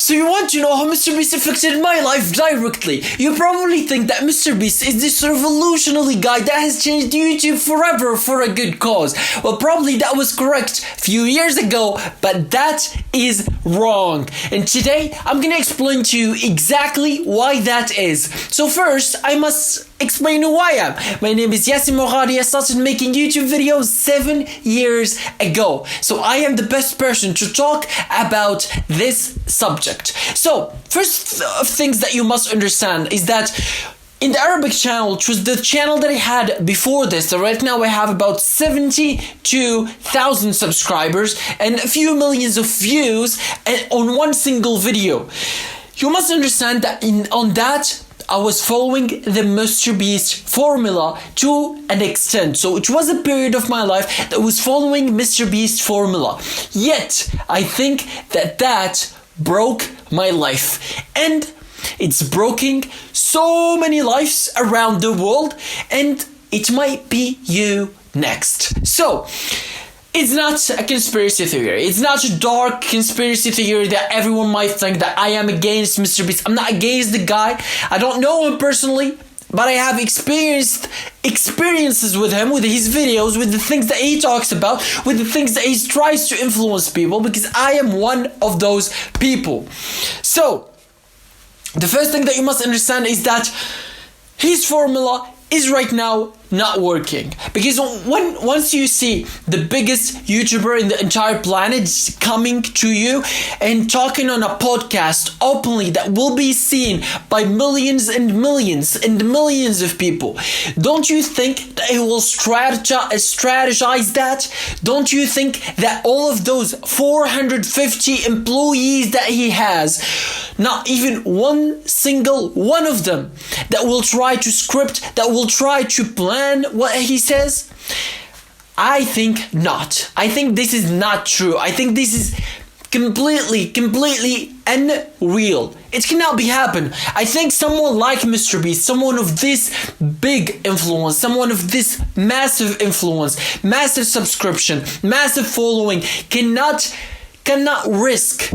So you want to know how Mr. Beast affected my life directly. You probably think that Mr. Beast is this revolutionary guy that has changed YouTube forever for a good cause. Well, probably that was correct a few years ago, but that is wrong. And today, I'm gonna explain to you exactly why that is. So first, I must explain who I am. My name is Yassin Moghadi. I started making YouTube videos 7 years ago. So I am the best person to talk about this subject. So, first of things that you must understand is that in the Arabic channel, which was the channel that I had before this, so right now I have about 72,000 subscribers and a few millions of views on one single video. You must understand that on that, I was following the Mr. Beast formula to an extent. So it was a period of my life that was following Mr. Beast formula. Yet, I think that broke my life. And it's breaking so many lives around the world. And it might be you next. So, it's not a conspiracy theory. It's not a dark conspiracy theory that everyone might think that I am against Mr. Beast. I'm not against the guy. I don't know him personally, but I have experiences with him, with his videos, with the things that he talks about, with the things that he tries to influence people, because I am one of those people. So, the first thing that you must understand is that his formula is right now not working, because once you see the biggest YouTuber in the entire planet coming to you and talking on a podcast openly that will be seen by millions and millions and millions of people, don't you think that he will strategize that? Don't you think that all of those 450 employees that he has, not even one single one of them that will try to script, that will try to plan what he says? I think not. I think this is not true. I think this is completely unreal. It cannot be happen. I think someone like Mr. Beast, someone of this big influence, someone of this massive influence, massive subscription, massive following, cannot risk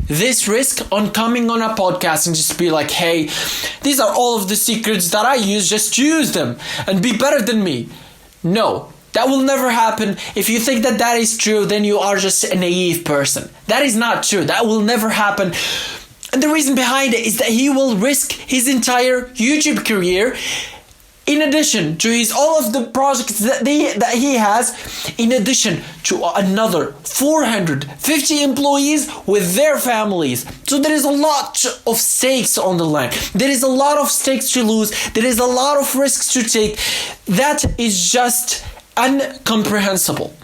on coming on a podcast and just be like, hey, these are all of the secrets that I use, just use them and be better than me. No, that will never happen. If you think that is true, then you are just a naive person. That is not true. That will never happen. And the reason behind it is that he will risk his entire YouTube career, in addition to all of the projects that he has, in addition to another 450 employees with their families. So there is a lot of stakes on the line. There is a lot of stakes to lose. There is a lot of risks to take. That is just incomprehensible.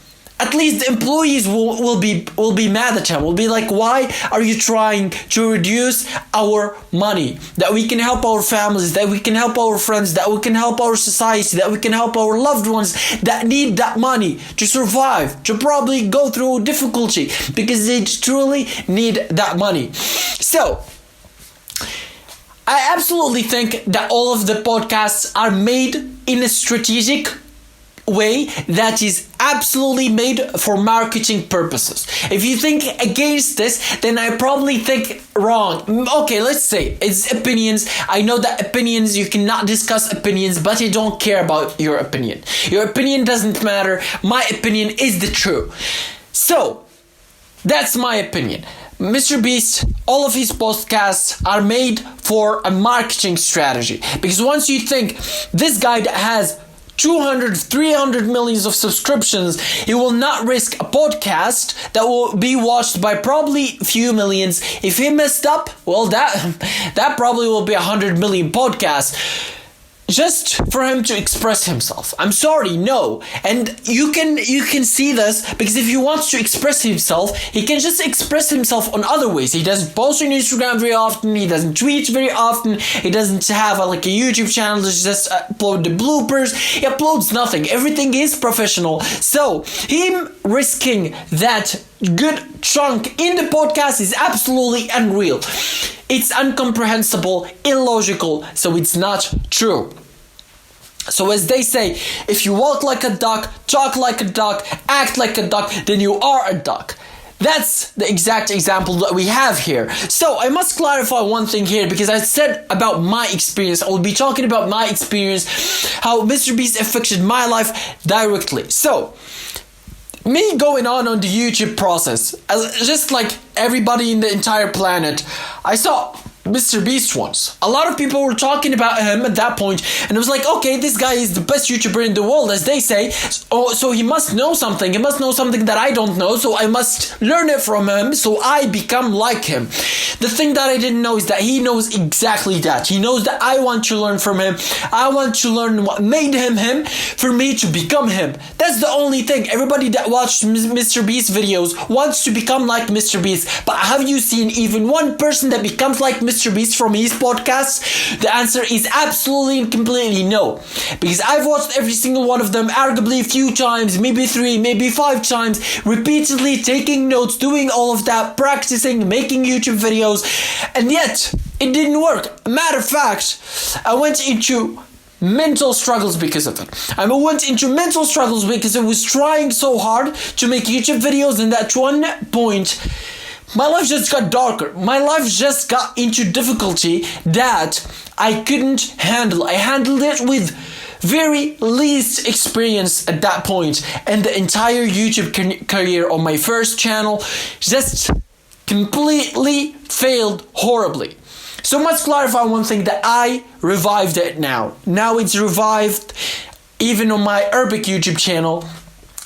At least the employees will be mad at him. Will be like, why are you trying to reduce our money? That we can help our families, that we can help our friends, that we can help our society, that we can help our loved ones that need that money to survive, to probably go through difficulty, because they truly need that money. So, I absolutely think that all of the podcasts are made in a strategic way that is absolutely made for marketing purposes. If you think against this, then I probably think wrong. Okay, let's say it's opinions. I know that opinions, you cannot discuss opinions, but I don't care about your opinion. Your opinion doesn't matter. My opinion is the true. So, that's my opinion. Mr. Beast, all of his podcasts are made for a marketing strategy. Because once you think this guy that has 200, 300 millions of subscriptions, he will not risk a podcast that will be watched by probably a few millions. If he messed up, well, that probably will be 100 million podcasts. Just for him to express himself. I'm sorry, no. And you can see this, because if he wants to express himself, he can just express himself on other ways. He doesn't post on Instagram very often, he doesn't tweet very often, he doesn't have a YouTube channel to just upload the bloopers. He uploads nothing. Everything is professional. So, him risking that good chunk in the podcast is absolutely unreal. It's incomprehensible, illogical, so it's not true. So as they say, if you walk like a duck, talk like a duck, act like a duck, then you are a duck. That's the exact example that we have here. So I must clarify one thing here, because I said about my experience. I will be talking about my experience, how Mr. Beast affected my life directly. So me going on the YouTube process, just like everybody in the entire planet, I saw Mr. Beast once. A lot of people were talking about him at that point, and it was like, okay, this guy is the best YouTuber in the world, as they say. So he must know something. He must know something that I don't know, so I must learn it from him, so I become like him. The thing that I didn't know is that he knows exactly that. He knows that I want to learn from him. I want to learn what made him him, for me to become him. That's the only thing. Everybody that watched Mr. Beast videos wants to become like Mr. Beast. But have you seen even one person that becomes like Mr. Beast from his podcast? The answer is absolutely and completely no. Because I've watched every single one of them, arguably a few times, maybe 3, maybe 5 times, repeatedly taking notes, doing all of that, practicing, making YouTube videos, and yet it didn't work. Matter of fact, I went into mental struggles because of it. I went into mental struggles because I was trying so hard to make YouTube videos, and at one point my life just got darker. My life just got into difficulty that I couldn't handle. I handled it with very least experience at that point, and the entire YouTube career on my first channel just completely failed horribly. So must clarify one thing, that I revived it now. Now it's revived even on my Arabic YouTube channel.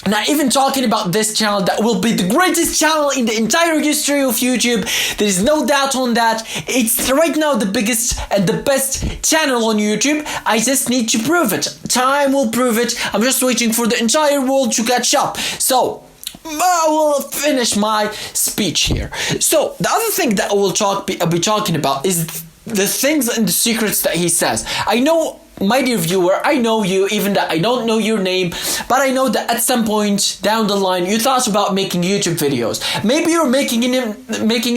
Not even talking about this channel that will be the greatest channel in the entire history of YouTube. There is no doubt on that. It's right now the biggest and the best channel on YouTube. I just need to prove it. Time will prove it. I'm just waiting for the entire world to catch up. So I will finish my speech here. So the other thing that I'll be talking about is the things and the secrets that he says. I know, my dear viewer, I know you, even that I don't know your name, but I know that at some point down the line you thought about making YouTube videos. Maybe you're making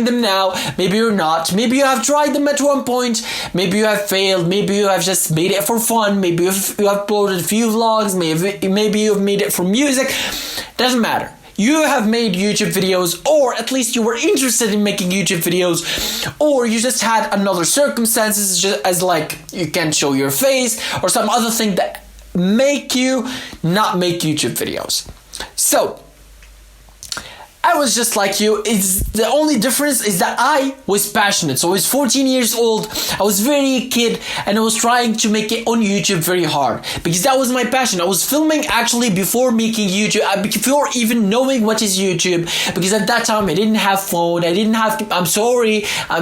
them now, maybe you're not. Maybe you have tried them at one point, maybe you have failed, maybe you have just made it for fun, maybe you have uploaded a few vlogs, maybe you've made it for music. Doesn't matter. You have made YouTube videos, or at least you were interested in making YouTube videos, or you just had another circumstances, just as like you can't show your face or some other thing that make you not make YouTube videos. So I was just like you. The only difference is that I was passionate. So I was 14 years old. I was very kid, and I was trying to make it on YouTube very hard, because that was my passion. I was filming actually before making YouTube, before even knowing what is YouTube, because at that time I didn't have phone. I didn't have. I'm sorry. I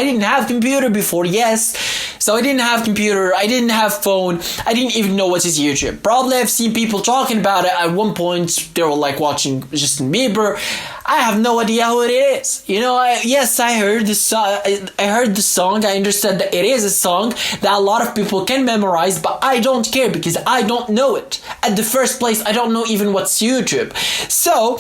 didn't have computer before. Yes. So I didn't have computer. I didn't have phone. I didn't even know what is YouTube. Probably I've seen people talking about it at one point. They were like watching Justin Bieber. I have no idea who it is. You know, I heard the song. I heard the song. I understand that it is a song that a lot of people can memorize, but I don't care because I don't know it. At the first place, I don't know even what's YouTube. So,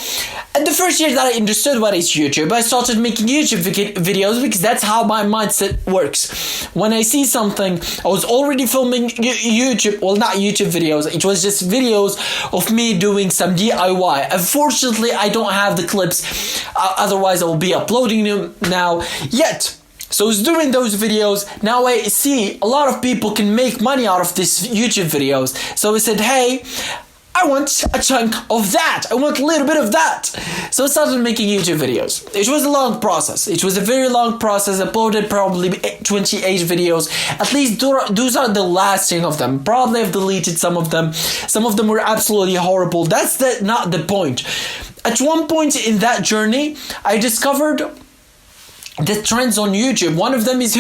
at the first year that I understood what is YouTube, I started making YouTube videos, because that's how my mindset works. When I see something, I was already filming YouTube. Well, not YouTube videos. It was just videos of me doing some DIY. Unfortunately, I don't have the clips. Otherwise I will be uploading them now. Yet, so I was doing those videos. Now I see a lot of people can make money out of these YouTube videos. So I said, hey, I want a chunk of that. I want a little bit of that. So I started making YouTube videos. It was a long process. It was a very long process. I uploaded probably 28 videos. At least those are the lasting of them. Probably I've deleted some of them. Some of them were absolutely horrible. That's not the point. At one point in that journey, I discovered the trends on YouTube. One of them is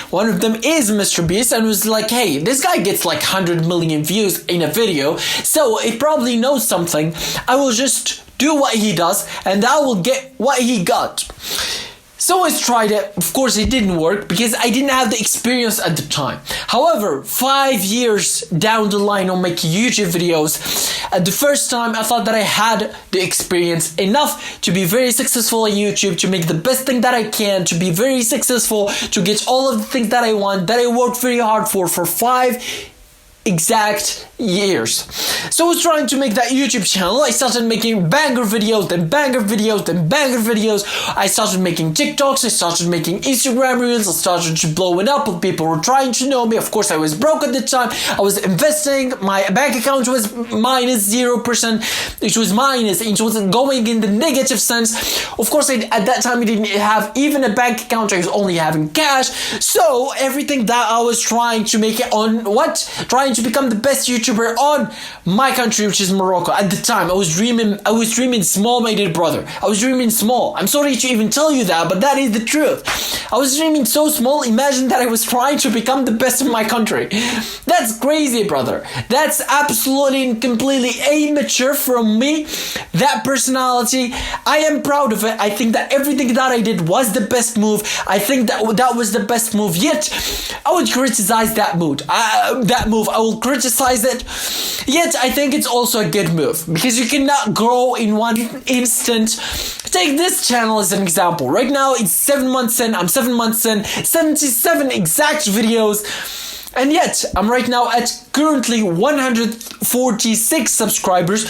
one of them is Mr. Beast, and was like, hey, this guy gets like 100 million views in a video, so he probably knows something. I will just do what he does, and I will get what he got. So I tried it. Of course, it didn't work because I didn't have the experience at the time. However, 5 years down the line on making YouTube videos, at the first time I thought that I had the experience enough to be very successful on YouTube, to make the best thing that I can, to be very successful, to get all of the things that I want, that I worked very hard for 5 exact years. So I was trying to make that YouTube channel. I started making banger videos, then banger videos, then banger videos. I started making TikToks, I started making Instagram reels, I started to blow it up. People were trying to know me. Of course, I was broke at the time. I was investing. My bank account was minus 0%. It was minus. It wasn't going in the negative sense. Of course, at that time, I didn't have even a bank account. I was only having cash. So everything that I was trying to make it on trying to become the best YouTuber on my country, which is Morocco. At the time, I was dreaming small, my dear brother. I was dreaming small. I'm sorry to even tell you that, but that is the truth. I was dreaming so small. Imagine that I was trying to become the best in my country. That's crazy, brother. That's absolutely and completely immature from me. That personality, I am proud of it. I think that everything that I did was the best move. I think that was the best move. Yet, I would criticize that move. I will criticize it. Yet, I think it's also a good move because you cannot grow in one instant. Take this channel as an example. Right now, it's 7 months in. I'm 7 months in. 77 exact videos. And yet, I'm right now at currently 146 subscribers.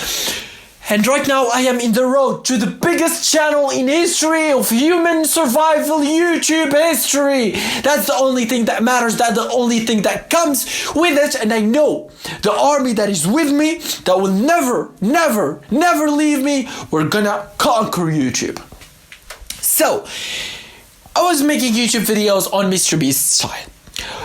And right now I am in the road to the biggest channel in history of human survival YouTube history. That's the only thing that matters. That's the only thing that comes with it. And I know the army that is with me, that will never, never, never leave me. We're gonna conquer YouTube. So, I was making YouTube videos on Mr. Beast style.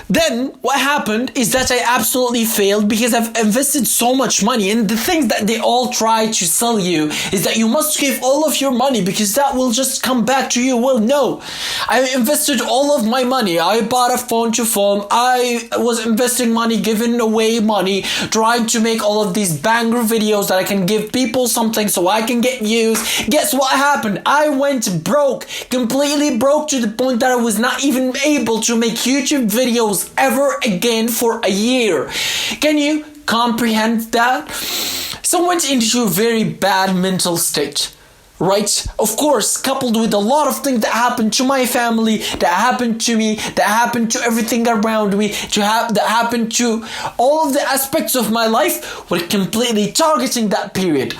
Then what happened is that I absolutely failed because I've invested so much money, and the things that they all try to sell you is that you must give all of your money because that will just come back to you. Well, no, I invested all of my money. I bought a phone to phone. I was investing money, giving away money, trying to make all of these banger videos that I can give people something so I can get views. Guess what happened? I went broke, completely broke, to the point that I was not even able to make YouTube videos ever again for a year. Can you comprehend that? So I went into a very bad mental state, right? Of course, coupled with a lot of things that happened to my family, that happened to me, that happened to everything around me, that happened to all of the aspects of my life, were completely targeting that period.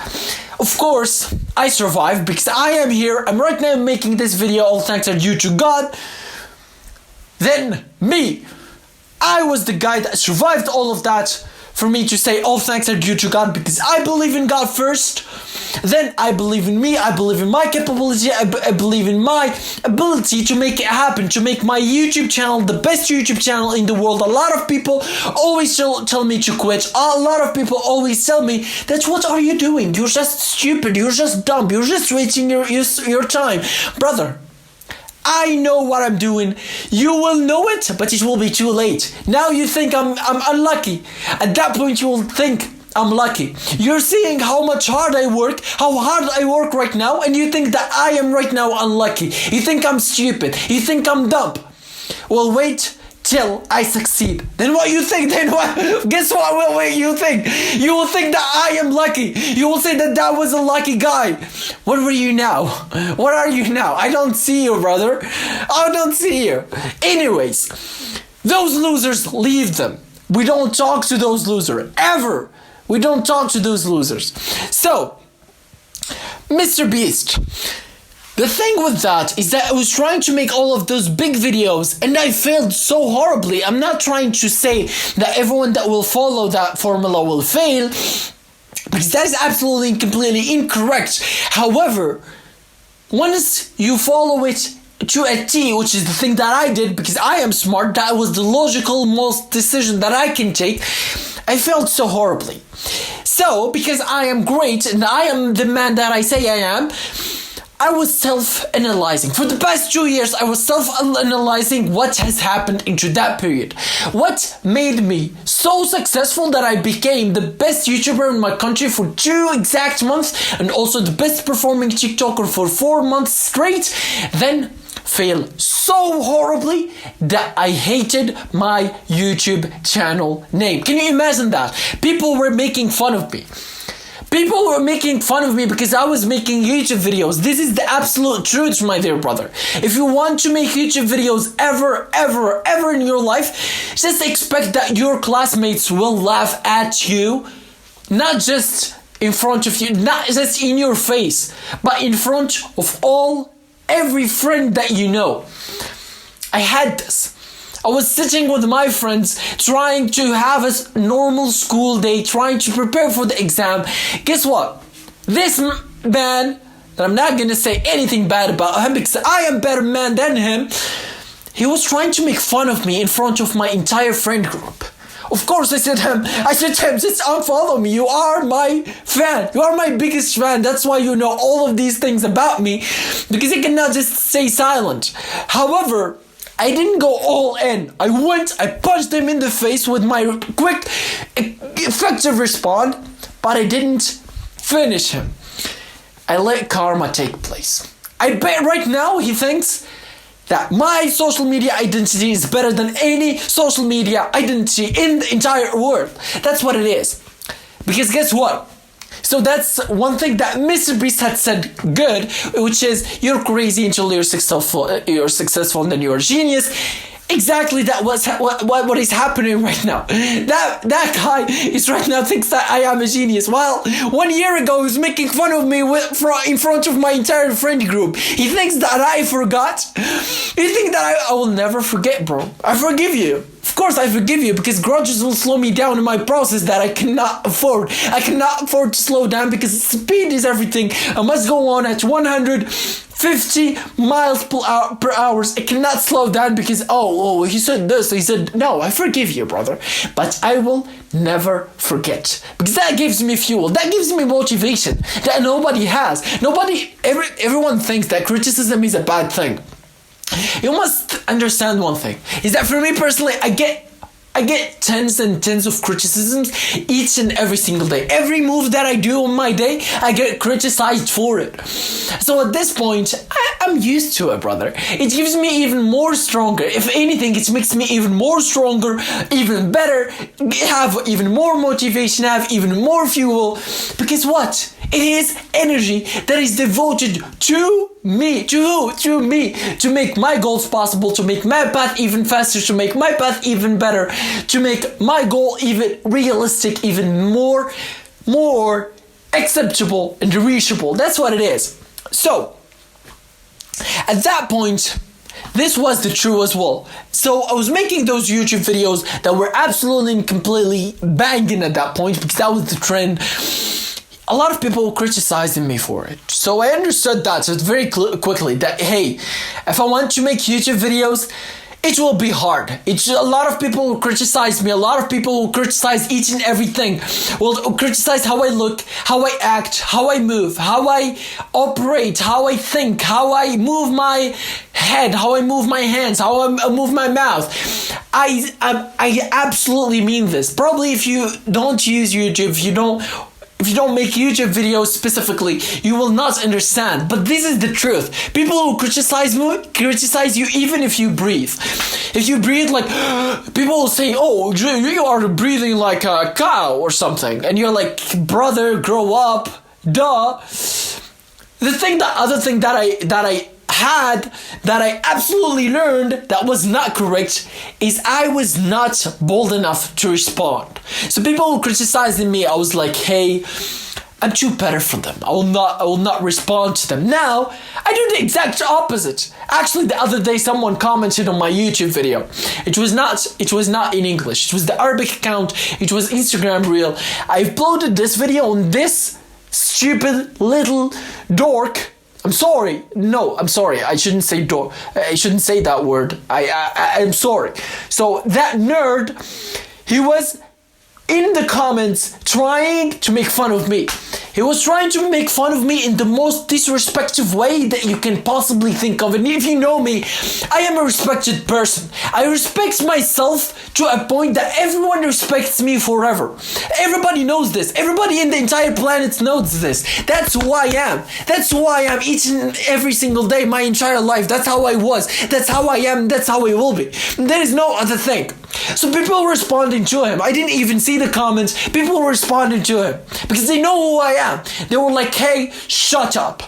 Of course, I survived because I am here. I'm right now making this video. All thanks are due to God. Then me. I was the guy that survived all of that. For me to say all thanks are due to God because I believe in God first. Then I believe in me. I believe in my capability. I believe in my ability to make it happen, to make my YouTube channel the best YouTube channel in the world. A lot of people always tell me to quit. A lot of people always tell me that what are you doing? You're just stupid. You're just dumb. You're just wasting your time. Brother, I know what I'm doing. You will know it, but it will be too late. Now you think I'm unlucky. At that point you will think I'm lucky. You're seeing how hard I work right now, and you think that I am right now unlucky. You think I'm stupid. You think I'm dumb. Well, wait till I succeed. Then what you think? Then what? Guess what will you think? You will think that I am lucky. You will say that was a lucky guy. What were you now? What are you now? I don't see you, brother. I don't see you. Anyways, those losers, leave them. We don't talk to those losers. Ever. We don't talk to those losers. So, Mr. Beast. The thing with that is that I was trying to make all of those big videos and I failed so horribly. I'm not trying to say that everyone that will follow that formula will fail, because that is absolutely and completely incorrect. However, once you follow it to a T, which is the thing that I did because I am smart, that was the logical most decision that I can take, I failed so horribly. So, because I am great and I am the man that I say I am, I was self-analyzing. For the past 2 years, I was self-analyzing what has happened into that period. What made me so successful that I became the best YouTuber in my country for 2 exact months, and also the best performing TikToker for 4 months straight, then fail so horribly that I hated my YouTube channel name. Can you imagine that? People were making fun of me. People were making fun of me because I was making YouTube videos. This is the absolute truth, my dear brother. If you want to make YouTube videos ever in your life, just expect that your classmates will laugh at you, not just in front of you, not just in your face, but in front of every friend that you know. I had this. I was sitting with my friends trying to have a normal school day, trying to prepare for the exam. Guess what? This man, that I'm not going to say anything bad about him because I am better man than him, he was trying to make fun of me in front of my entire friend group. Of course, I said to him, just unfollow me. You are my fan. You are my biggest fan. That's why you know all of these things about me, because you cannot just stay silent. However, I didn't go all in. I punched him in the face with my quick, effective response, but I didn't finish him. I let karma take place. I bet right now he thinks that my social media identity is better than any social media identity in the entire world. That's what it is. Because guess what? So that's one thing that Mr. Beast had said good, which is you're crazy until you're successful and then you're a genius. Exactly that was what is happening right now. That guy is right now thinks that I am a genius. Well, 1 year ago he was making fun of me in front of my entire friend group. He thinks that I forgot. You think that I will never forget, bro. I forgive you. Of course I forgive you, because grudges will slow me down in my process that I cannot afford. I cannot afford to slow down because speed is everything. I must go on at 150 miles per hour. I cannot slow down because, he said this. He said, no, I forgive you, brother. But I will never forget. Because that gives me fuel. That gives me motivation that nobody has. Everyone thinks that criticism is a bad thing. You must understand one thing, is that for me personally, I get tens and tens of criticisms each and every single day. Every move that I do on my day, I get criticized for it. So at this point, I'm used to it, brother. It gives me even more stronger. If anything, it makes me even more stronger, even better, have even more motivation, have even more fuel. Because what? It is energy that is devoted to me, to me, to make my goals possible, to make my path even faster, to make my path even better, to make my goal even realistic, even more acceptable and reachable. That's what it is. So, at that point, this was the truth as well. So I was making those YouTube videos that were absolutely and completely banging at that point, because that was the trend. A lot of people were criticizing me for it. So I understood that very quickly that, hey, if I want to make YouTube videos, it will be hard. A lot of people will criticize me. A lot of people will criticize each and everything. Will criticize how I look, how I act, how I move, how I operate, how I think, how I move my head, how I move my hands, how I move my mouth. I absolutely mean this. Probably if you don't use YouTube, if you don't make YouTube videos specifically, you will not understand. But this is the truth. People who criticize you even if you breathe. If you breathe like, people will say, oh, you are breathing like a cow or something. And you're like, brother, grow up, duh. The other thing that I absolutely learned that was not correct is I was not bold enough to respond. So people were criticizing me. I was like, hey, I'm too better for them. I will not respond to them. Now, I do the exact opposite. Actually, the other day someone commented on my YouTube video. It was not in English. It was the Arabic account. It was Instagram reel. I uploaded this video on this stupid little dork. I'm sorry. I shouldn't say dork. I shouldn't say that word. I'm sorry. So that nerd, he was in the comments trying to make fun of me. He was trying to make fun of me in the most disrespectful way that you can possibly think of. And if you know me, I am a respected person. I respect myself to a point that everyone respects me forever. Everybody knows this. Everybody in the entire planet knows this. That's who I am. That's who I am each and every single day, my entire life. That's how I was. That's how I am. That's how I will be. There is no other thing. So people were responding to him. I didn't even see the comments. People were responding to him because they know who I am. They were like, hey, shut up.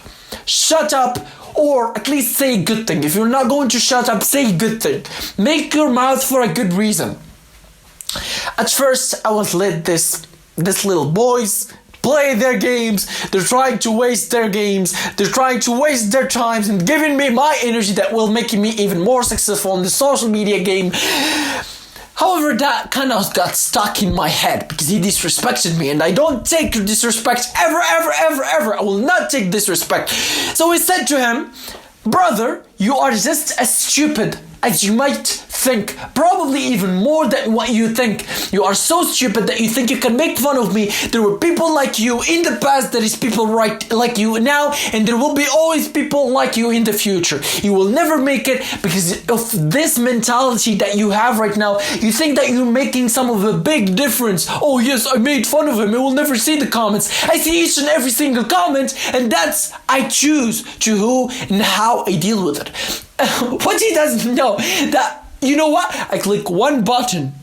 Shut up, or at least say a good thing. If you're not going to shut up, say a good thing. Make your mouth for a good reason. At first, I was let this little boys play their games. They're trying to waste their games. They're trying to waste their times and giving me my energy that will make me even more successful in the social media game. However, that kind of got stuck in my head because he disrespected me, and I don't take disrespect ever. I will not take disrespect. So I said to him, brother, you are just as stupid as you might think, probably even more than what you think. You are so stupid that you think you can make fun of me. There were people like you in the past, there is people like you now, and there will be always people like you in the future. You will never make it because of this mentality that you have right now. You think that you're making some of a big difference. Oh yes, I made fun of him. I will never see the comments. I see each and every single comment, and that's I choose to who and how I deal with it. What he doesn't know that, you know what? I click one button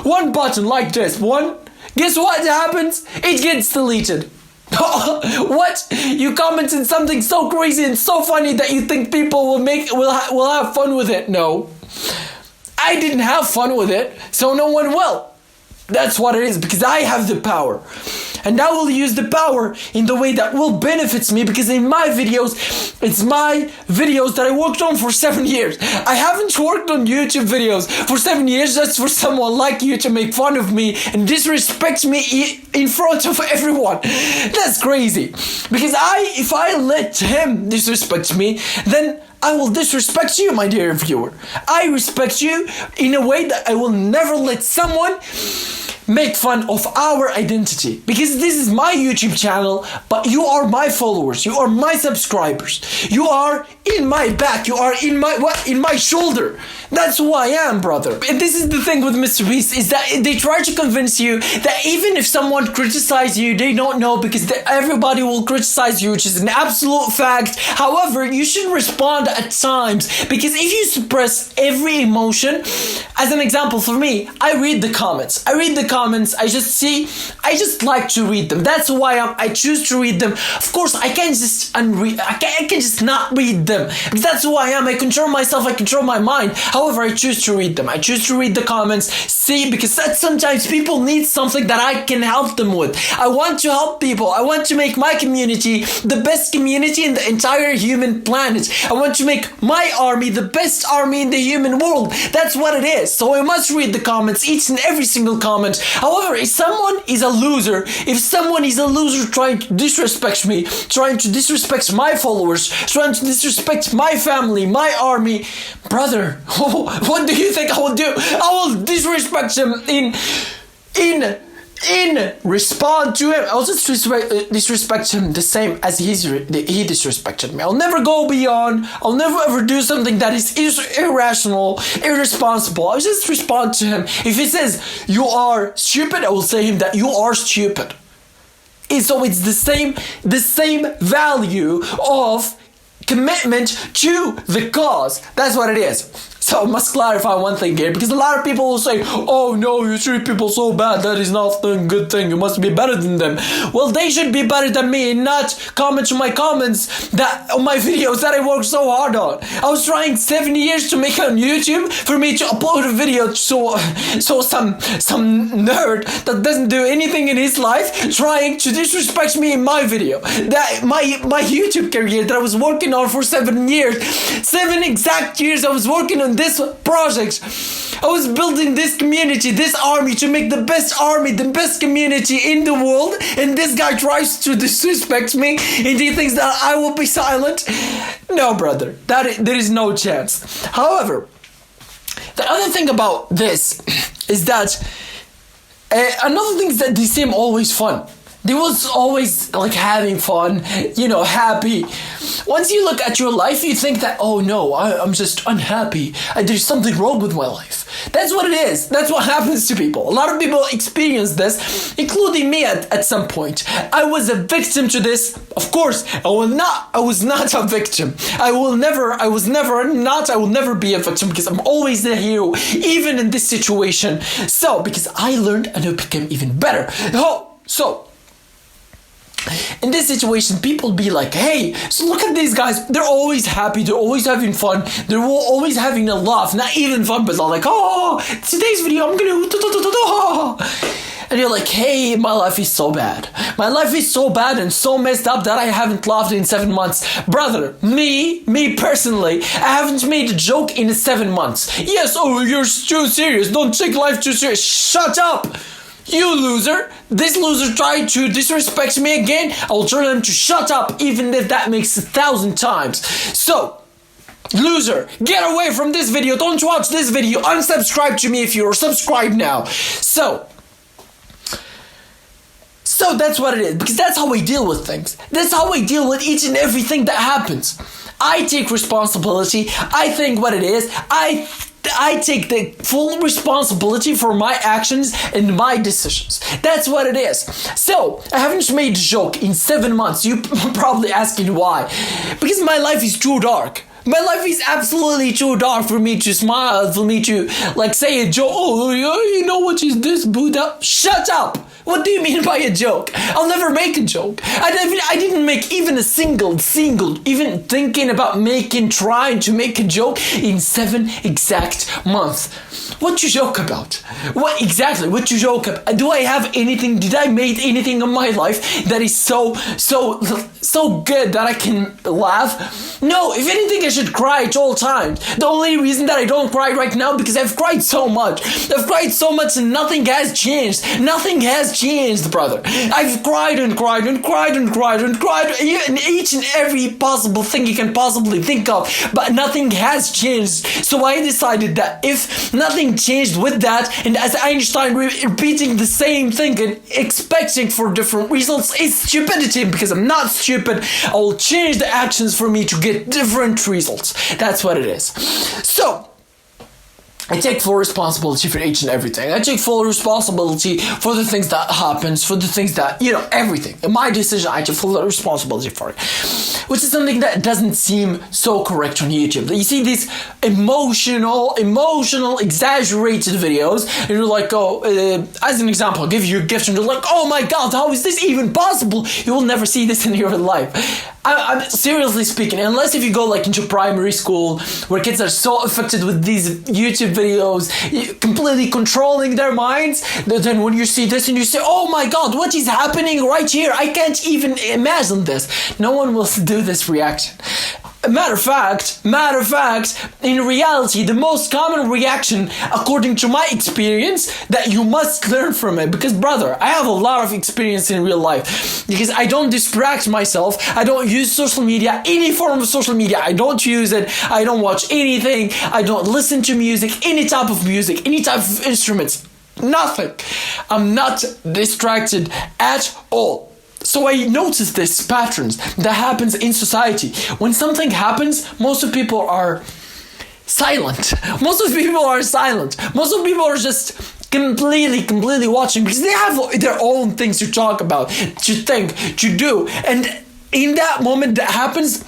like this. Guess what happens? It gets deleted. What? You commented something so crazy and so funny that you think people will have fun with it? No, I didn't have fun with it, so no one will. That's what it is, because I have the power. And I will use the power in the way that will benefits me, because in my videos, it's my videos that I worked on for 7 years. I haven't worked on YouTube videos for 7 years just for someone like you to make fun of me and disrespect me in front of everyone. That's crazy. Because if I let him disrespect me, then I will disrespect you, my dear viewer. I respect you in a way that I will never let someone make fun of our identity, because this is my YouTube channel, but you are my followers, you are my subscribers, you are in my back, you are in my shoulder. That's who I am, brother. And this is the thing with Mr. Beast, is that they try to convince you that even if someone criticizes you, they don't know, because everybody will criticize you, which is an absolute fact. However, you should respond at times, because if you suppress every emotion, as an example for me, I read the comments. I just like to read them. That's why I choose to read them. Of course, I can't just I can just not read them, because that's who I am. I control myself, I control my mind. However, I choose to read them. I choose to read the comments, because sometimes people need something that I can help them with. I want to help people. I want to make my community the best community in the entire human planet. I want to make my army the best army in the human world. That's what it is. So I must read the comments, each and every single comment. However, if someone is a loser trying to disrespect me, trying to disrespect my followers, trying to disrespect my family, my army, brother, what do you think I will do? I will disrespect him in respond to him. I'll just disrespect him the same as he disrespected me. I'll never go beyond. I'll never ever do something that is irrational, irresponsible. I'll just respond to him. If he says you are stupid, I will say him that you are stupid. And so it's the same value of commitment to the cause. That's what it is. So I must clarify one thing here, because a lot of people will say, oh no, you treat people so bad, that is not a good thing, you must be better than them. Well, they should be better than me and not comment on my comments on my videos that I worked so hard on. I was trying 7 years to make on YouTube for me to upload a video, so some nerd that doesn't do anything in his life trying to disrespect me in my video. That my YouTube career that I was working on for 7 years, 7 exact years I was working on this project. I was building this community, this army, to make the best army, the best community in the world, and this guy tries to disrespect me, and he thinks that I will be silent. No, brother, there is no chance. However, the other thing about this is that another thing is that they seem always fun. They was always like having fun, happy. Once you look at your life, you think that, oh no, I'm just unhappy. There's something wrong with my life. That's what it is. That's what happens to people. A lot of people experience this, including me at some point. I was a victim to this. Of course, I was not a victim. I will never be a victim, because I'm always the hero, even in this situation. So, because I learned and I became even better. So, in this situation, people be like, hey, so look at these guys. They're always happy. They're always having fun. They're always having a laugh. Not even fun, but they're like, oh, today's video, I'm going to... And you're like, hey, my life is so bad. My life is so bad and so messed up that I haven't laughed in 7 months. Brother, me personally, I haven't made a joke in 7 months. Yes, oh, you're too serious. Don't take life too serious. Shut up. You loser. This loser tried to disrespect me again. I will tell him to shut up, even if that makes 1,000 times. So, loser, get away from this video. Don't watch this video. Unsubscribe to me if you're subscribed now. So that's what it is, because that's how I deal with things. That's how I deal with each and everything that happens. I take responsibility. I think what it is. I take the full responsibility for my actions and my decisions. That's what it is. So, I haven't made a joke in 7 months. You're probably asking why. Because my life is too dark. My life is absolutely too dark for me to smile, for me to say a joke. Oh, you know what is this, Buddha? Shut up! What do you mean by a joke? I'll never make a joke. I didn't make even a single, even thinking about trying to make a joke in 7 exact months. What you joke about? What you joke about? Do I have anything? Did I make anything in my life that is so good that I can laugh? No, if anything, I should cry at all times. The only reason that I don't cry right now because I've cried so much. I've cried so much and nothing has changed. Nothing has changed, brother. I've cried and cried and cried and cried and cried in each and every possible thing you can possibly think of, but nothing has changed. So I decided that if nothing changed with that, and as Einstein repeating the same thing and expecting for different results is stupidity, because I'm not stupid, I will change the actions for me to get different results. That's what it is. So I take full responsibility for each and everything. I take full responsibility for the things that happens, for the things that, everything. In my decision, I take full responsibility for it. Which is something that doesn't seem so correct on YouTube. You see these emotional, exaggerated videos, and you're like, as an example, I'll give you a gift, and you're like, oh my God, how is this even possible? You will never see this in your life. I'm seriously speaking, unless if you go into primary school where kids are so affected with these YouTube videos, completely controlling their minds, then when you see this and you say, oh my God, what is happening right here? I can't even imagine this. No one will do this reaction. Matter of fact, in reality, the most common reaction, according to my experience, that you must learn from it. Because, brother, I have a lot of experience in real life. Because I don't distract myself. I don't use social media, any form of social media. I don't use it. I don't watch anything. I don't listen to music, any type of music, any type of instruments. Nothing. I'm not distracted at all. So I notice these patterns that happens in society. When something happens, most of people are silent. Most of people are just completely watching, because they have their own things to talk about, to think, to do. And in that moment that happens,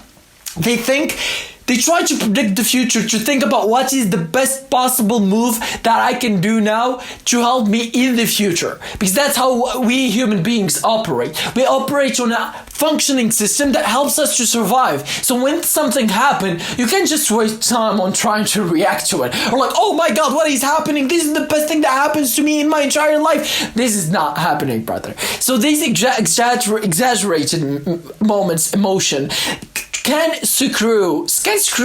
they try to predict the future, to think about what is the best possible move that I can do now to help me in the future. Because that's how we human beings operate. We operate on a functioning system that helps us to survive. So when something happens, you can't just waste time on trying to react to it. Or like, oh my God, what is happening? This is the best thing that happens to me in my entire life. This is not happening, brother. So these exaggerated moments, emotion, can screw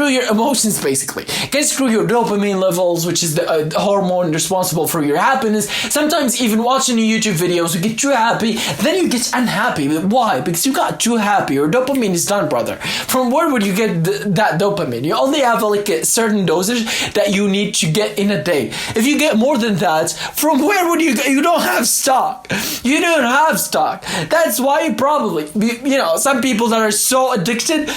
your emotions, basically. Can screw your dopamine levels, which is the hormone responsible for your happiness. Sometimes even watching YouTube videos, you get too happy, then you get unhappy. Why? Because you got too happy. Your dopamine is done, brother. From where would you get that dopamine? You only have a certain dosage that you need to get in a day. If you get more than that, from where would you get? You don't have stock. You don't have stock. That's why you probably, some people that are so addicted,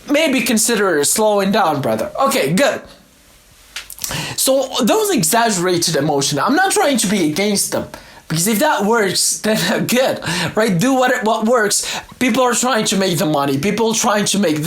maybe consider slowing down, brother. Okay, good. So those exaggerated emotion, I'm not trying to be against them. Because if that works, then good, right? Do what works. People are trying to make the money. People are trying to make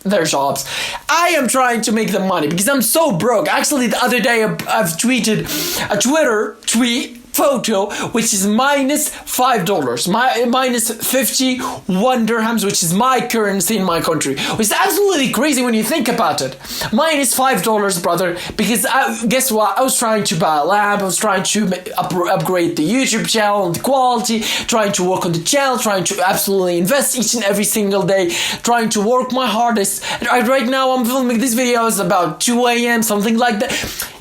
their jobs. I am trying to make the money because I'm so broke. Actually, the other day I've tweeted a Twitter tweet photo which is minus $5, minus 51 dirhams, which is my currency in my country, which is absolutely crazy when you think about it. Minus $5, brother, because guess what? I was trying to buy a lab, I was trying to upgrade the YouTube channel, the quality, trying to work on the channel, trying to absolutely invest each and every single day, trying to work my hardest. Right now I'm filming this video, it's about 2 a.m., something like that.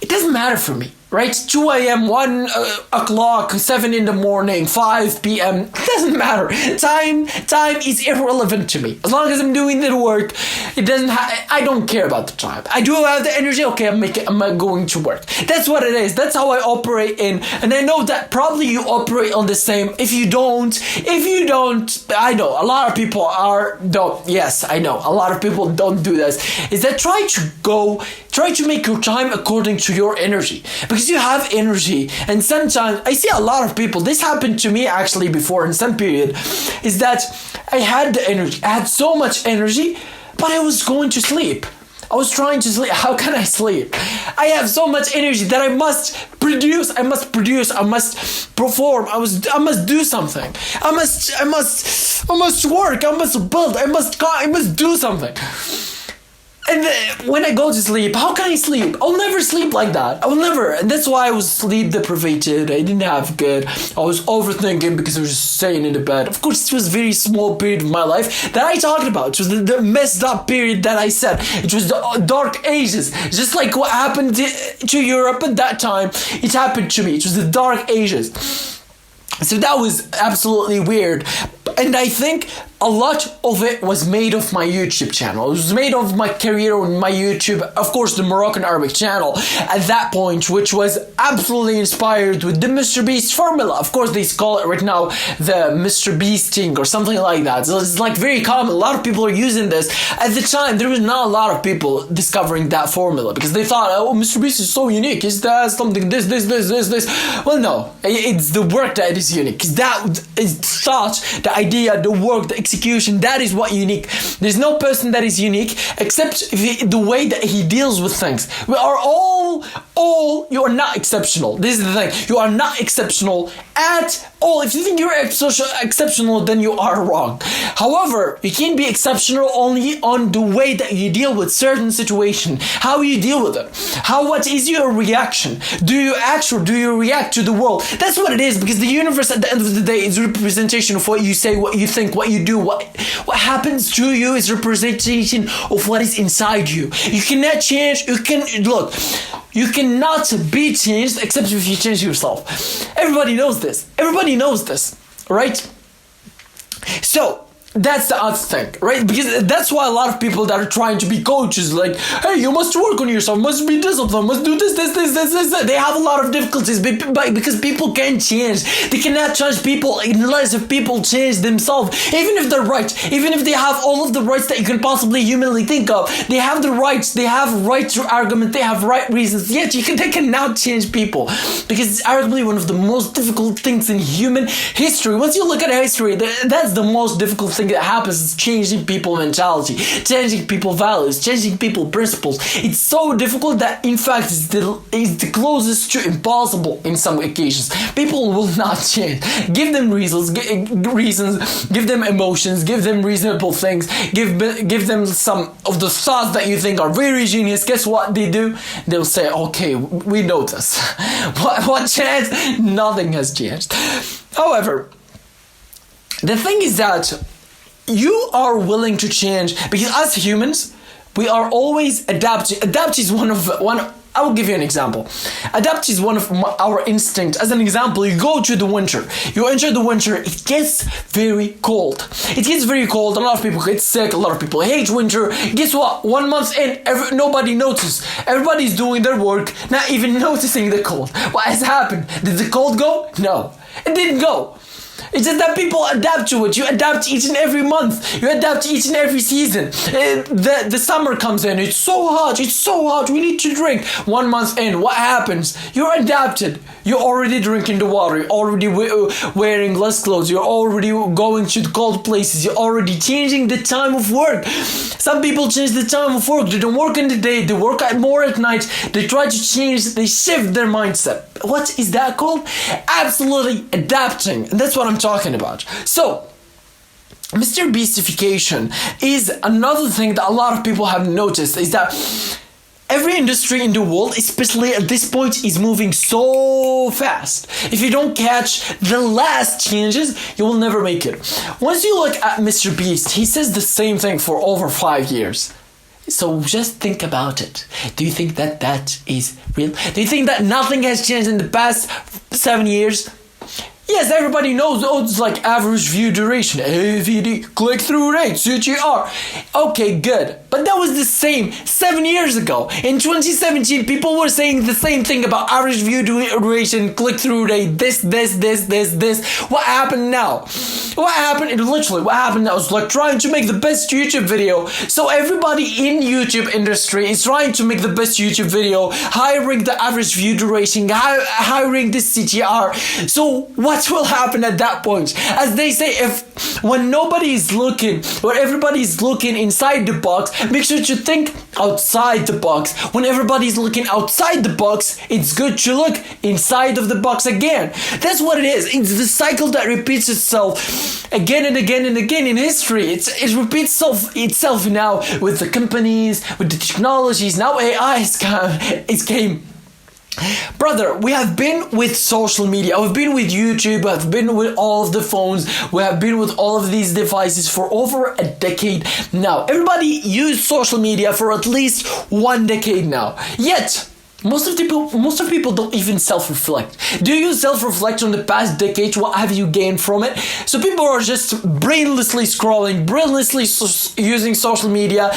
It doesn't matter for me. Right? 2 a.m., 1 o'clock, 7 in the morning, 5 p.m. It doesn't matter. Time is irrelevant to me. As long as I'm doing the work, it doesn't. I don't care about the time. I do have the energy. Okay, I'm going to work. That's what it is. That's how I operate in. And I know that probably you operate on the same. If you don't, I know a lot of people don't. Yes, I know a lot of people don't do this. Is that try to make your time according to your energy. Because you have energy, and sometimes I see a lot of people, this happened to me actually before in some period, is that I had the energy, I had so much energy, but I was going to sleep. I was trying to sleep. How can I sleep? I have so much energy that I must produce, I must perform, I must do something. I must work, I must build, I must do something. And when I go to sleep, how can I sleep? I'll never sleep like that. I will never. And that's why I was sleep deprived. I didn't have good. I was overthinking because I was just staying in the bed. Of course, it was a very small period of my life that I talked about. It was the messed up period that I said. It was the dark ages. Just like what happened to Europe at that time, it happened to me. It was the dark ages. So that was absolutely weird. And I think a lot of it was made of my YouTube channel. It was made of my career on my YouTube, of course, the Moroccan Arabic channel at that point, which was absolutely inspired with the Mr. Beast formula. Of course, they call it right now the Mr. Beasting or something like that. So it's like very common. A lot of people are using this. At the time, there was not a lot of people discovering that formula because they thought, oh, Mr. Beast is so unique. Is that something this? Well, no, it's the work that is unique. That is thought, the idea, the work, the execution, that is what unique. There's no person that is unique except the way that he deals with things. We are all, you are not exceptional. This is the thing. You are not exceptional at all. If you think you're exceptional, then you are wrong. However, you can be exceptional only on the way that you deal with certain situation, how you deal with it. What is your reaction? Do you act or do you react to the world? That's what it is, because the universe at the end of the day is a representation of what you say, what you think, what you do, what happens to you is representation of what is inside you. You cannot change. You cannot be changed except if you change yourself. Everybody knows this, right? So that's the other thing, right? Because that's why a lot of people that are trying to be coaches, like, hey, you must work on yourself, must be disciplined, must do this. They have a lot of difficulties because people can't change. They cannot change people unless if people change themselves. Even if they're right, even if they have all of the rights that you can possibly humanly think of, they have the rights, they have right to argument, they have right reasons, yet they cannot change people. Because it's arguably one of the most difficult things in human history. Once you look at history, that's the most difficult thing that happens, is changing people mentality, changing people values, changing people principles. It's so difficult that in fact it's the closest to impossible in some occasions. People will not change. Give them reasons, give them emotions, give them reasonable things, give them some of the thoughts that you think are very genius. Guess what they do? They'll say, okay, we know this. What changed? Nothing has changed. However, the thing is that you are willing to change, because as humans, we are always adapting. Adapt is one. I will give you an example. Adapt is one of our instinct. As an example, you go to the winter. You enter the winter. It gets very cold. A lot of people get sick. A lot of people hate winter. Guess what? 1 month in, nobody notices. Everybody's doing their work, not even noticing the cold. What has happened? Did the cold go? No, it didn't go. It's just that people adapt to it. You adapt each and every month. You adapt each and every season. The summer comes in. It's so hot. It's so hot. We need to drink. 1 month in, what happens? You're adapted. You're already drinking the water. You're already wearing less clothes. You're already going to cold places. You're already changing the time of work. Some people change the time of work. They don't work in the day. They work more at night. They try to change. They shift their mindset. What is that called? Absolutely adapting. And that's what I'm talking about. So, Mr. Basification is another thing that a lot of people have noticed, is that every industry in the world, especially at this point, is moving so fast. If you don't catch the last changes, you will never make it. Once you look at Mr. Beast, he says the same thing for over 5 years. So just think about it. Do you think that that is real? Do you think that nothing has changed in the past 7 years? Yes, everybody knows it's like average view duration, AVD, click-through rate, CTR. Okay, good. But that was the same 7 years ago. In 2017, people were saying the same thing about average view duration, click-through rate, this. What happened now? What happened now is like trying to make the best YouTube video. So everybody in YouTube industry is trying to make the best YouTube video, hiring the average view duration, hiring the CTR. So what will happen at that point? As they say, when nobody is looking, or everybody is looking inside the box, make sure to think outside the box. When everybody is looking outside the box, it's good to look inside of the box again. That's what it is. It's the cycle that repeats itself again and again and again in history. It repeats itself now with the companies, with the technologies. Now AI came. Brother, we have been with social media, we've been with YouTube, we've been with all of the phones, we have been with all of these devices for over a decade now. Everybody used social media for at least 1 decade now. Yet, most of people don't even self-reflect. Do you self-reflect on the past decade? What have you gained from it? So people are just brainlessly scrolling, brainlessly using social media,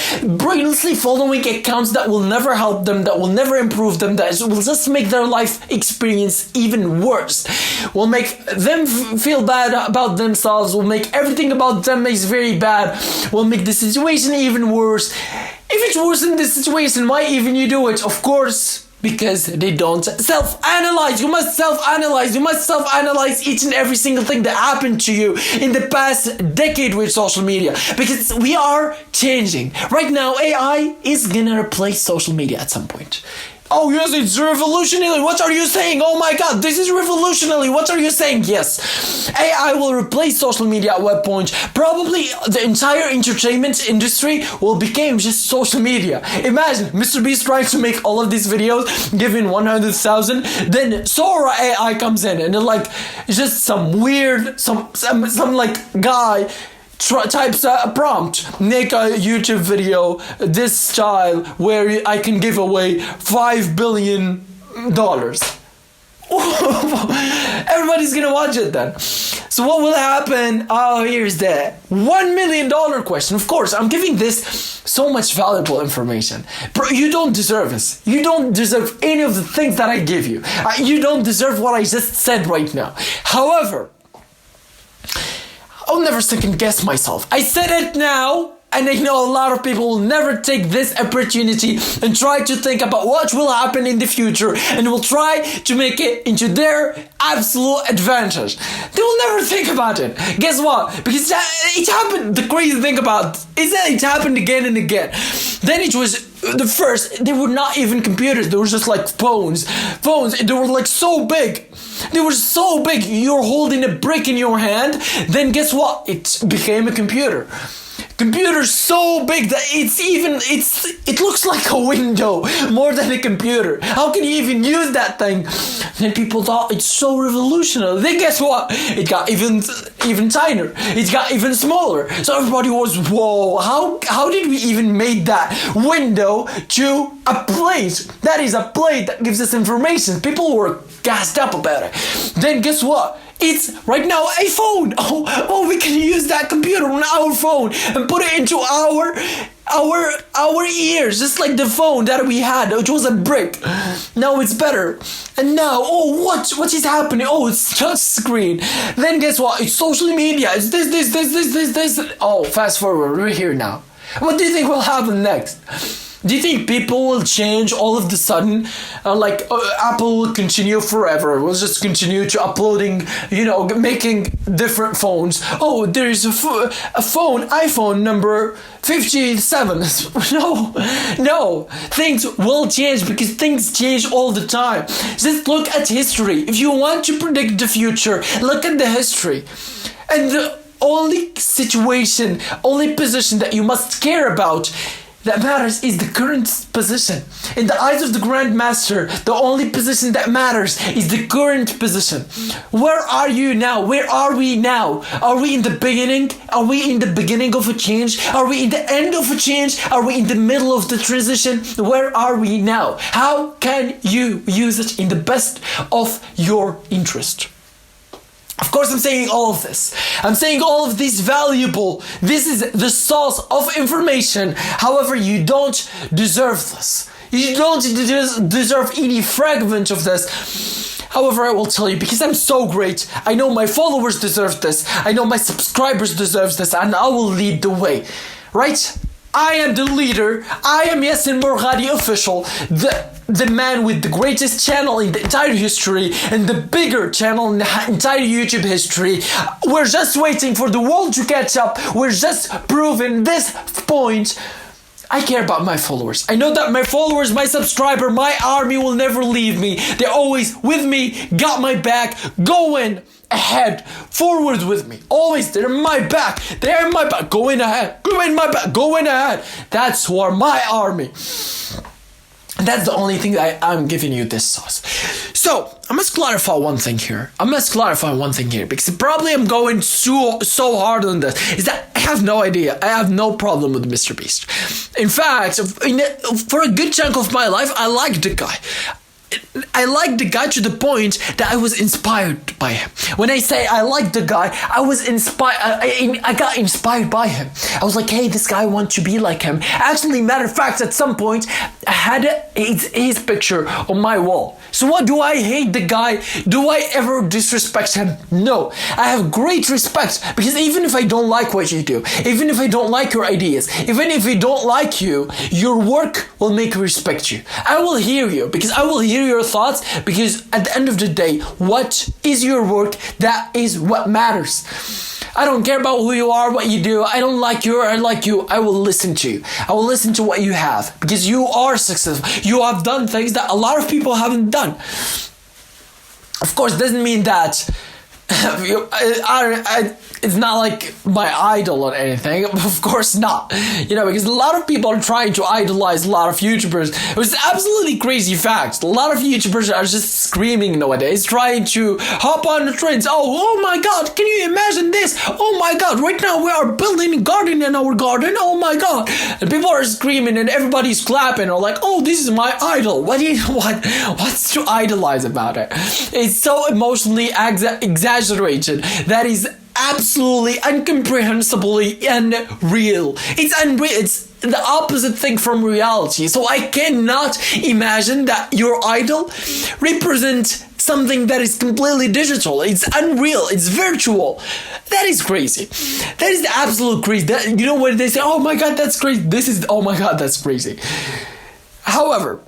brainlessly following accounts that will never help them, that will never improve them, that will just make their life experience even worse. Will make them feel bad about themselves, will make everything about them is very bad, will make the situation even worse. If it's worse in this situation, why even you do it? Of course, because they don't self-analyze. You must self-analyze. You must self-analyze each and every single thing that happened to you in the past decade with social media. Because we are changing. Right now, AI is gonna replace social media at some point. Oh yes, it's revolutionary. What are you saying? Oh my god, this is revolutionary. What are you saying? Yes. AI will replace social media at one point. Probably the entire entertainment industry will become just social media. Imagine Mr. Beast trying to make all of these videos, giving 100,000. Then Sora AI comes in and they're like, just some weird, some like guy types a prompt, make a YouTube video this style where I can give away $5 billion. Everybody's gonna watch it then. So what will happen? Oh, here's the $1 million question. Of course, I'm giving this so much valuable information. Bro, you don't deserve this. You don't deserve any of the things that I give you. You don't deserve what I just said right now. However, I'll never second guess myself. I said it now, and I know a lot of people will never take this opportunity and try to think about what will happen in the future and will try to make it into their absolute advantage. They will never think about it. Guess what? Because it happened. The crazy thing about it is that it happened again and again. Then it was the first, they were not even computers. They were just like phones. They were like so big. They were so big. You're holding a brick in your hand. Then guess what? It became a computer. Computer so big that it looks like a window more than a computer. How can you even use that thing? And people thought it's so revolutionary. Then guess what? It got even tinier. It got even smaller. So everybody was, whoa, how did we even make that window to a plate? That is a plate that gives us information. People were gassed up about it. Then guess what? It's right now a phone. Oh, we can use that computer on our phone and put it into our ears, just like the phone that we had, which was a brick. Now it's better. And now, what is happening? Oh, it's touch screen. Then guess what? It's social media. It's this. Oh, fast forward. We're here now. What do you think will happen next? Do you think people will change all of the sudden? Apple will continue forever. We'll just continue to uploading, making different phones. Oh, there's a phone, iPhone number 57. No. Things will change because things change all the time. Just look at history. If you want to predict the future, look at the history. And the only position that you must care about that matters is the current position. In the eyes of the Grand Master, the only position that matters is the current position. Where are you now? Where are we now? Are we in the beginning? Are we in the beginning of a change? Are we in the end of a change? Are we in the middle of the transition? Where are we now? How can you use it in the best of your interest? Of course, I'm saying all of this. I'm saying all of this valuable. This is the source of information. However, you don't deserve this. You don't deserve any fragment of this. However, I will tell you, because I'm so great. I know my followers deserve this. I know my subscribers deserve this, and I will lead the way. Right? I am the leader. I am Yassin Morghadi official. The man with the greatest channel in the entire history and the bigger channel in the entire YouTube history. We're just waiting for the world to catch up. We're just proving this point. I care about my followers. I know that my followers, my subscriber, my army will never leave me. They're always with me, got my back, going ahead, forward with me. Always, they're my back. They're my back. Going ahead. Going my back. Going ahead. That's who are my army. And that's the only thing that I'm giving you this sauce. So, I must clarify one thing here. Because probably I'm going so hard on this. Is that I have no idea. I have no problem with Mr. Beast. In fact, for a good chunk of my life, I liked the guy. I liked the guy to the point that I was inspired by him. When I say I liked the guy, I was inspired. I got inspired by him. I was like, hey, this guy wants to be like him. Actually, matter of fact, at some point, I had his picture on my wall. So what, do I hate the guy? Do I ever disrespect him? No. I have great respect, because even if I don't like what you do, even if I don't like your ideas, even if I don't like you, your work will make me respect you. I will hear you, because I will hear your thoughts, because at the end of the day, what is your work? That is what matters. I don't care about who you are, what you do. I don't like you or I like you. I will listen to you. I will listen to what you have, because you are successful. You have done things that a lot of people haven't done. Of course, doesn't mean that it's not like my idol or anything. Of course not. Because a lot of people are trying to idolize a lot of YouTubers. It was absolutely crazy fact. A lot of YouTubers are just screaming nowadays, trying to hop on the trends. Oh my God, can you imagine this? Oh my God, right now we are building a garden in our garden. Oh my God. And people are screaming and everybody's clapping, or like, oh, this is my idol. What's to idolize about it? It's so emotionally exaggerated. That is absolutely incomprehensibly unreal. It's unreal. It's the opposite thing from reality. So I cannot imagine that your idol represents something that is completely digital. It's unreal. It's virtual. That is crazy. That is the absolute crazy. When they say, oh my God, that's crazy. Oh my God, that's crazy. However,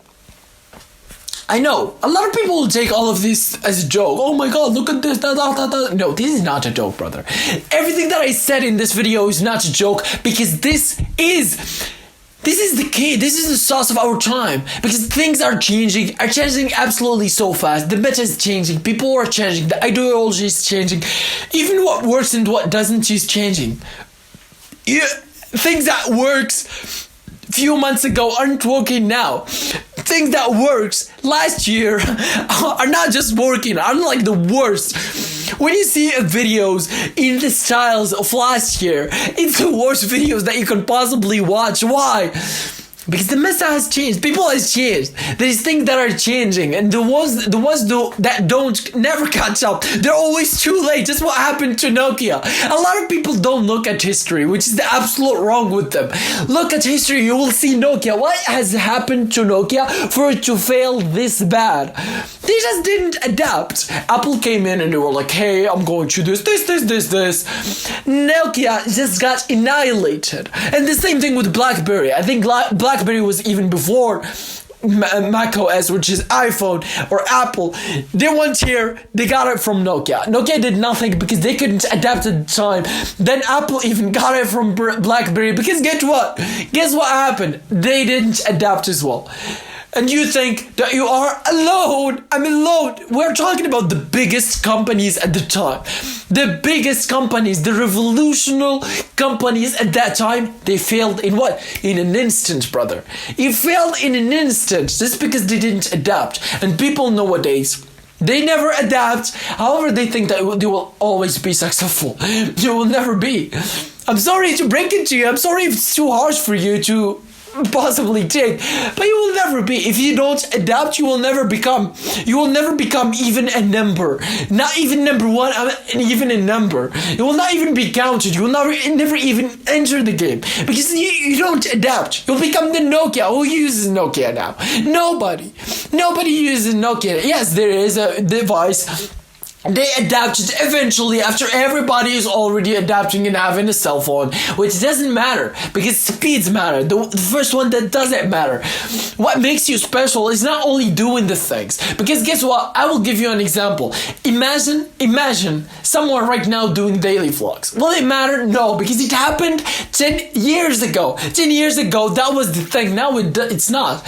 I know a lot of people will take all of this as a joke. Oh my God, look at this. No, this is not a joke, brother. Everything that I said in this video is not a joke, because this is the key. This is the sauce of our time, because things are changing absolutely so fast. The meta is changing. People are changing. The ideology is changing. Even what works and what doesn't is changing. Things that works a few months ago aren't working now. Things that works last year are not just working, are like the worst. When you see videos in the styles of last year, it's the worst videos that you can possibly watch. Why? Because the meta has changed. People has changed. There's things that are changing, and the ones that don't never catch up. They're always too late. Just what happened to Nokia. A lot of people don't look at history, which is the absolute wrong with them. Look at history, you will see Nokia. What has happened to Nokia for it to fail this bad? They just didn't adapt. Apple came in and they were like, hey, I'm going to do this. Nokia just got annihilated. And the same thing with BlackBerry. I think BlackBerry was even before Mac OS, which is iPhone or Apple. They went here, they got it from Nokia. Nokia did nothing because they couldn't adapt at the time. Then Apple even got it from BlackBerry because guess what? Guess what happened? They didn't adapt as well. And you think that you are alone. I'm alone. We're talking about the biggest companies at the time. The biggest companies, the revolutionary companies at that time, they failed in what? In an instant, brother. It failed in an instant just because they didn't adapt. And people nowadays, they never adapt. However, they think that they will always be successful. They will never be. I'm sorry to break it to you. I'm sorry if it's too harsh for you to possibly take, but you will never be. If you don't adapt, you will never become even a number, not even number one, even a number. You will not even be counted. You will never even enter the game because you don't adapt. You'll become the Nokia. Who uses Nokia now? Nobody uses Nokia. Yes, there is a device. They adapted eventually after everybody is already adapting and having a cell phone, which doesn't matter because speeds matter. The first one that doesn't matter. What makes you special is not only doing the things, because guess what? I will give you an example. Imagine someone right now doing daily vlogs. Will it matter? No, because it happened 10 years ago. 10 years ago, that was the thing. Now it's not.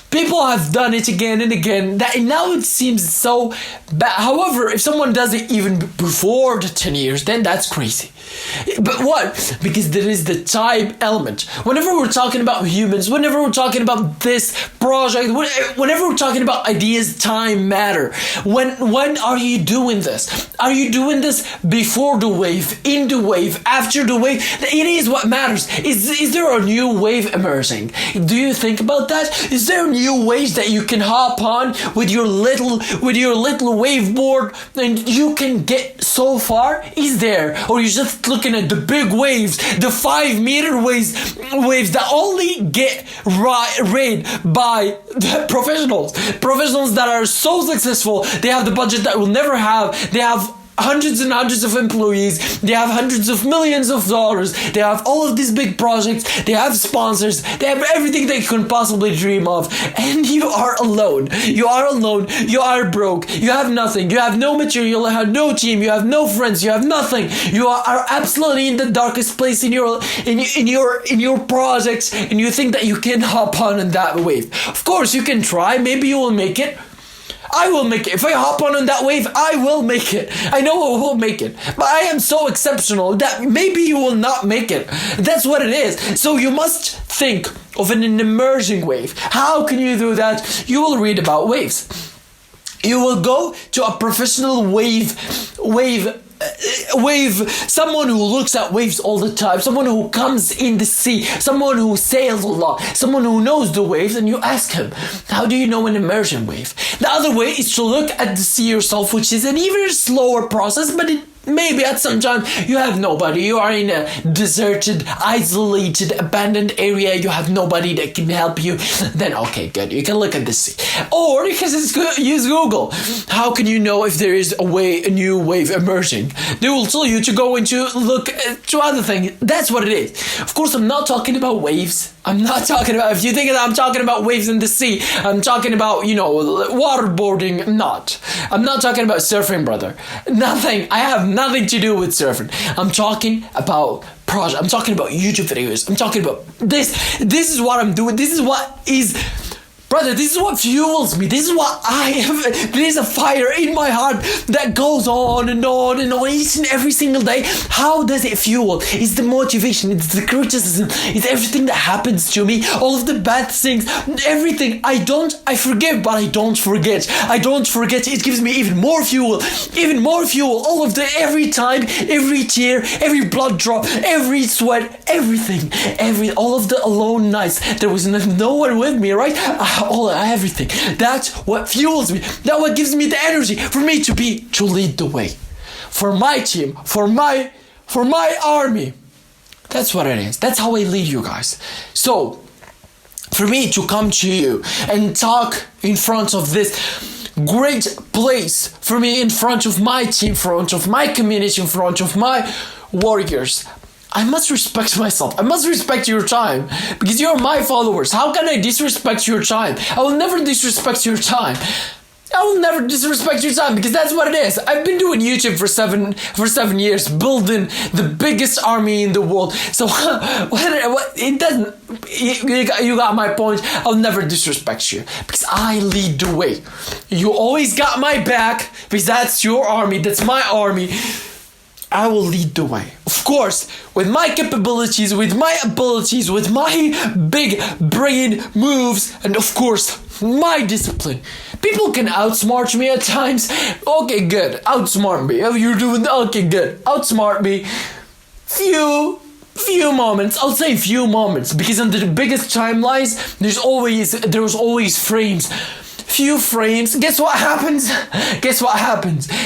People have done it again and again. That now it seems so bad. However, if someone does it even before the 10 years, then that's crazy. But what? Because there is the time element. Whenever we're talking about humans, whenever we're talking about this project, whenever we're talking about ideas, time matter. When are you doing this? Are you doing this before the wave, in the wave, after the wave? It is what matters. Is there a new wave emerging? Do you think about that? Is there new waves that you can hop on with your little wave board and you can get so far? Is there? Or you're just looking at the big waves, the 5 meter waves that only get read by the professionals that are so successful. They have the budget that we'll never have. They have hundreds and hundreds of employees. They have hundreds of millions of dollars. They have all of these big projects. They have sponsors. They have everything they can possibly dream of. And you are alone. You are alone. You are broke. You have nothing. You have no material. You have no team. You have no friends. You have nothing. You are absolutely in the darkest place in your projects, and you think that you can hop on that wave. Of course, you can try. Maybe you will make it. I will make it. If I hop on that wave, I will make it. I know I will make it. But I am so exceptional that maybe you will not make it. That's what it is. So you must think of an emerging wave. How can you do that? You will read about waves. You will go to a professional wave, someone who looks at waves all the time, someone who comes in the sea, someone who sails a lot, someone who knows the waves, and you ask him, how do you know an immersion wave? The other way is to look at the sea yourself, which is an even slower process, but maybe at some time you have nobody. You are in a deserted, isolated, abandoned area. You have nobody that can help you. Then okay, good. You can look at the sea. Or you can just use Google. How can you know if there is a new wave emerging? They will tell you to go into look to other things. That's what it is. Of course, I'm not talking about waves. I'm not talking about, if you think that I'm talking about waves in the sea, I'm talking about, waterboarding. I'm not talking about surfing, brother. Nothing. I have nothing to do with surfing. I'm talking about project. I'm talking about YouTube videos. I'm talking about this. This is what I'm doing. This is what is Brother, this is what fuels me. This is what I have. There's a fire in my heart that goes on and on and on each and every single day. How does it fuel? It's the motivation, it's the criticism, it's everything that happens to me, all of the bad things, everything. I forgive, but I don't forget. I don't forget. It gives me even more fuel, all of the, every time, every tear, every blood drop, every sweat, everything, all of the alone nights. There was no one with me, right? Everything. That's what fuels me. That's what gives me the energy for me to lead the way, for my team, for my army. That's what it is. That's how I lead you guys. So, for me to come to you and talk in front of this great place, for me in front of my team, in front of my community, in front of my warriors, I must respect myself. I must respect your time because you're my followers. How can I disrespect your time? I will never disrespect your time. I will never disrespect your time because that's what it is. I've been doing YouTube for seven years, building the biggest army in the world. So it doesn't. You got my point. I'll never disrespect you because I lead the way. You always got my back because that's your army. That's my army. I will lead the way. Of course, with my capabilities, with my abilities, with my big brain moves, and of course, my discipline. People can outsmart me at times. Okay, good. Outsmart me. You're doing okay, good. Outsmart me. Few moments. I'll say few moments because on the biggest timelines, there's always frames. Few frames. Guess what happens?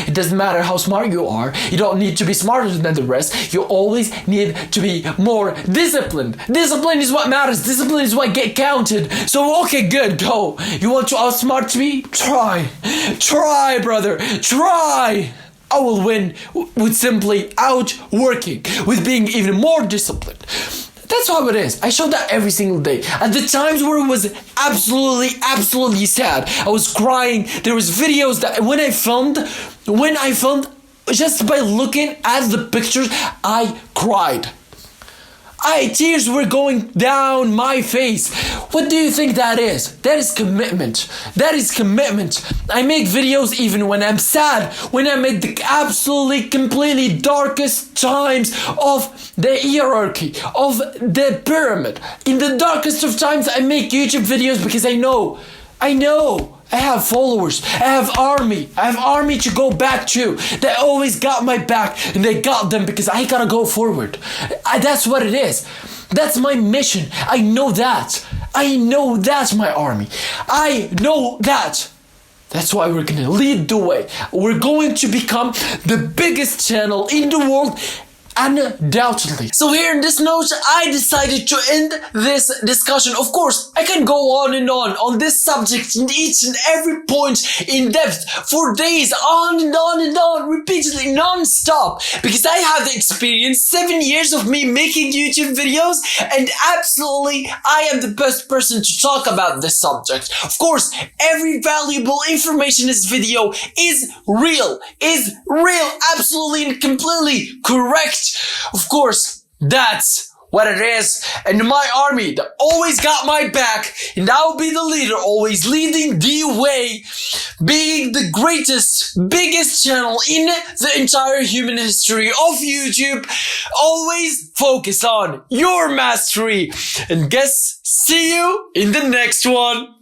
It doesn't matter how smart you are. You don't need to be smarter than the rest. You always need to be more disciplined. Discipline is what matters. Discipline is what get counted. So okay, good, go. You want to outsmart me? Try, brother. Try. I will win with simply outworking, with being even more disciplined. That's how it is. I show that every single day. At the times where it was absolutely sad, I was crying. There was videos that when I filmed, just by looking at the pictures, I cried. Tears were going down my face. What do you think that is? That is commitment. I make videos even when I'm sad, when I'm at the absolutely, completely darkest times of the hierarchy, of the pyramid. In the darkest of times, I make YouTube videos because I know. I have followers. I have army to go back to. They always got my back and they got them because I gotta go forward. That's what it is. That's my mission. I know that. That's my army. I know that. That's why we're gonna lead the way. We're going to become the biggest channel in the world. Undoubtedly. So here in this note, I decided to end this discussion. Of course, I can go on and on this subject in each and every point in depth for days, on and on, repeatedly, non-stop. Because I have the experience, 7 years of me making YouTube videos, and absolutely, I am the best person to talk about this subject. Of course, every valuable information in this video is real, absolutely and completely correct. Of course, that's what it is. And my army that always got my back, and I'll be the leader, always leading the way, being the greatest, biggest channel in the entire human history of YouTube. Always focus on your mastery. And see you in the next one.